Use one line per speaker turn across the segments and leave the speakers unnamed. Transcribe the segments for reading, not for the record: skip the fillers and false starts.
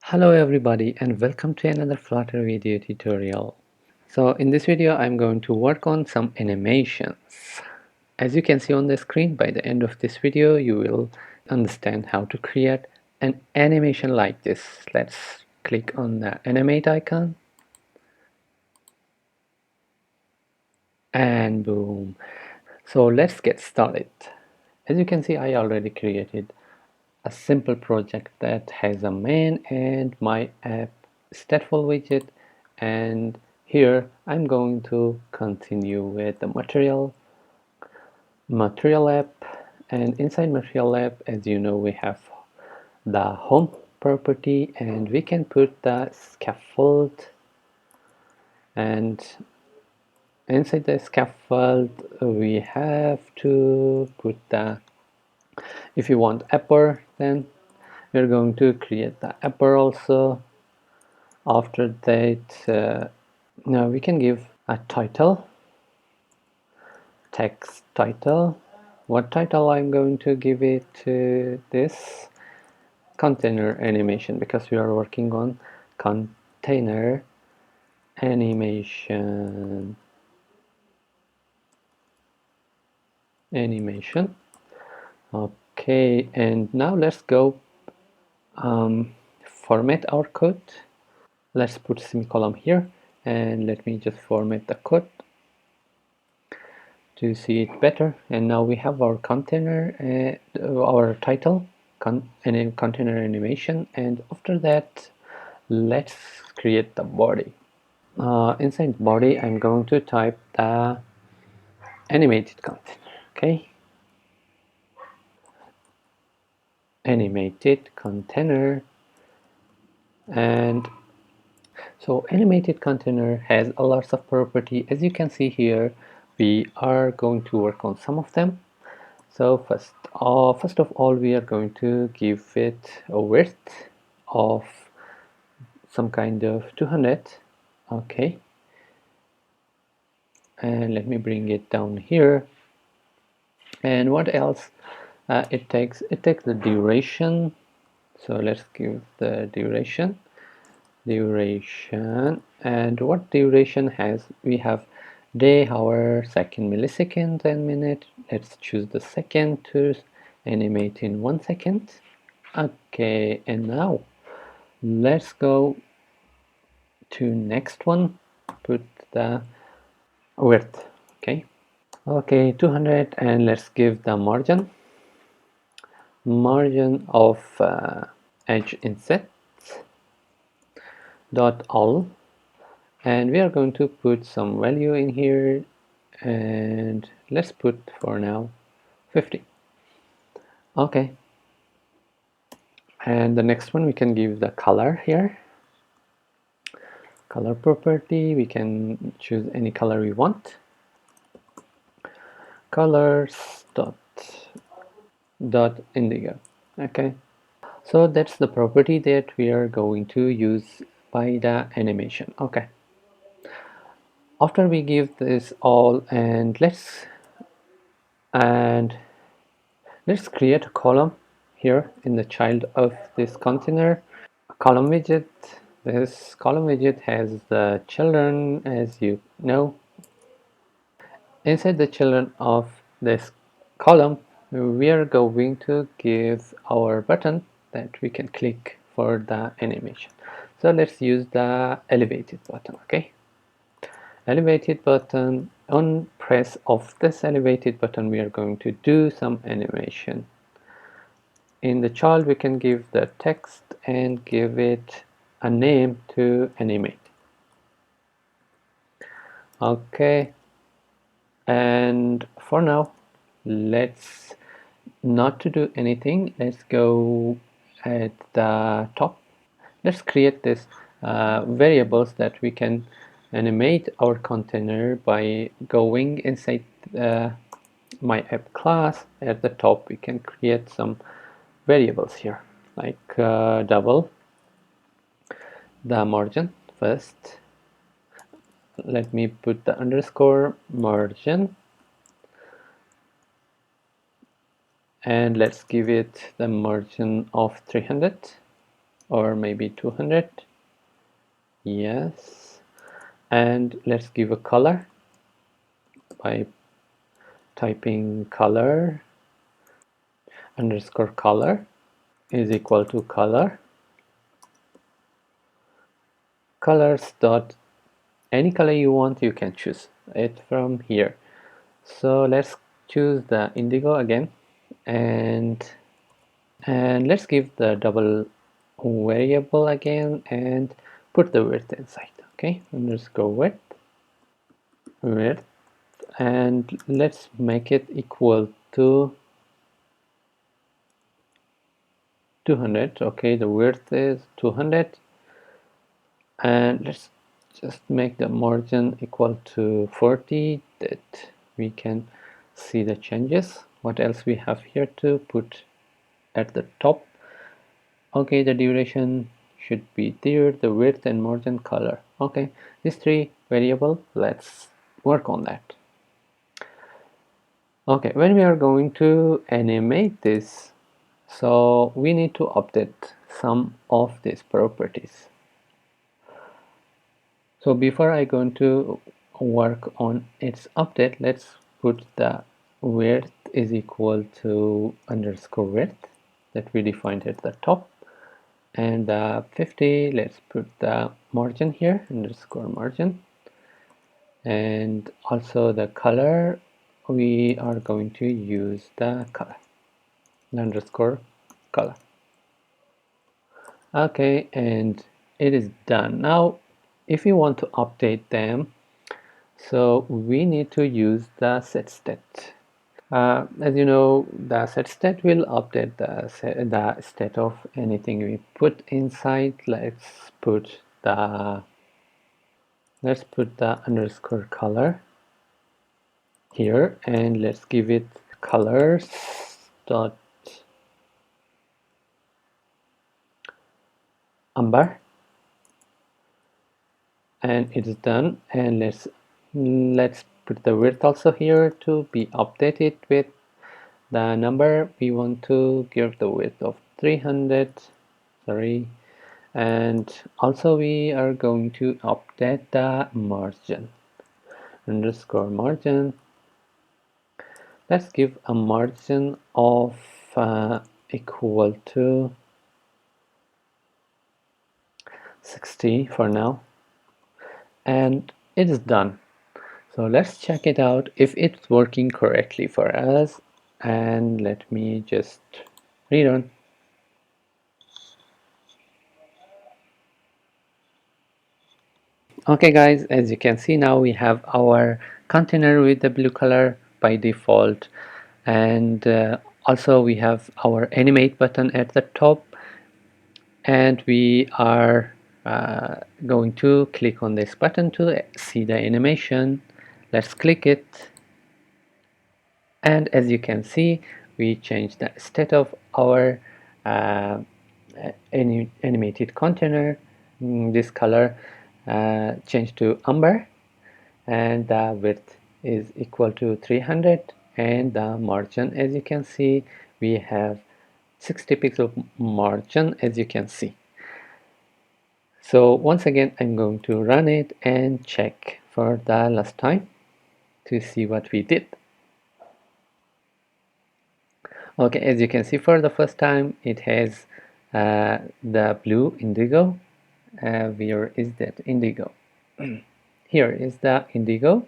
Hello everybody and welcome to another Flutter video tutorial. So in this video I'm going to work on some animations. As you can see on the screen, by the end of this video you will understand how to create an animation like this. Let's click on the animate icon and boom. So let's get started. As you can see, I already created a simple project that has a main and my app stateful widget, and here I'm going to continue with the material app. And inside material app, as you know, we have the home property and we can put the scaffold, and inside the scaffold we have to put the, if you want upper, then we're going to create the upper also. After that, now we can give a title, text title. What title I'm going to give it to this container animation, because we are working on container animation. Okay, and now let's go format our code. Let's put semicolon here, and let me just format the code to see it better. And now we have our container, our title, and container animation, and after that let's create the body. Inside body I'm going to type the animated container. Okay, animated container. And so animated container has a lot of property. As you can see here, we are going to work on some of them. So first of all, we are going to give it a width of some kind of 200. Okay, and let me bring it down here. And what else? It takes the duration. So let's give the duration, and what duration has, we have day, hour, second, millisecond, and minute. Let's choose the second to animate in 1 second. Okay, and now let's go to next one, put the width. Okay, 200, and let's give the margin of edge inset dot all, and we are going to put some value in here, and let's put for now 50. Okay, and the next one, we can give the color here, color property. We can choose any color we want. Colors dot indigo. Okay, so that's the property that we are going to use by the animation. Okay, after we give this all, and let's create a column here in the child of this container. Column widget. This column widget has the children, as you know. Inside the children of this column, we are going to give our button that we can click for the animation. So let's use the elevated button. Okay, elevated button. On press of this elevated button, we are going to do some animation. In the child, we can give the text and give it a name to animate. Okay, and for now, let's not to do anything. Let's go at the top. Let's create this variables that we can animate our container by going inside my app class. At the top, we can create some variables here, like double the margin first. Let me put the underscore margin, and let's give it the margin of 300. or maybe 200. Yes, and let's give a color by typing color underscore color is equal to colors dot any color you want, you can choose it from here. So let's choose the indigo again, and let's give the double variable again and put the width inside. Okay, underscore width, and let's make it equal to 200. Okay, the width is 200, and let's just make the margin equal to 40 that we can see the changes. What else we have here to put at the top? Okay, the duration should be there, the width and margin color. Okay, these three variables, let's work on that. Okay, when we are going to animate this, so we need to update some of these properties. So before I go into work on its update, let's put the width is equal to underscore width that we defined at the top, and 50, let's put the margin here, underscore margin, and also the color, we are going to use the color, underscore color. Okay, and it is done. Now if you want to update them, so we need to use the set state. As you know, the set state will update the state of anything we put inside. Let's put the underscore color here, and let's give it colors dot amber, and it's done. And let's put the width also here to be updated with the number we want to give the width of 300. Sorry. And also we are going to update the margin, underscore margin. Let's give a margin of equal to 60 for now, and it is done. So let's check it out if it's working correctly for us, and let me just rerun. Okay guys, as you can see, now we have our container with the blue color by default, and also we have our animate button at the top, and we are going to click on this button to see the animation. Let's click it, and as you can see, we changed the state of our uh, animated container. This color changed to amber, and the width is equal to 300, and the margin, as you can see, we have 60 pixel margin, as you can see. So once again, I'm going to run it and check for the last time to see what we did. Okay, as you can see, for the first time it has the blue indigo. Where is that indigo? Here is the indigo,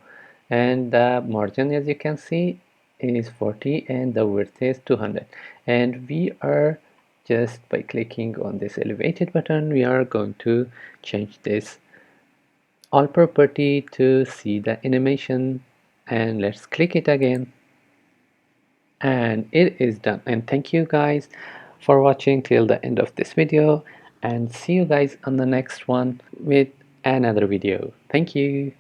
and the margin, as you can see, is 40, and the width is 200. And we are just by clicking on this elevated button, we are going to change this all property to see the animation, and let's click it again, and it is done. And thank you guys for watching till the end of this video, and see you guys on the next one with another video. Thank you.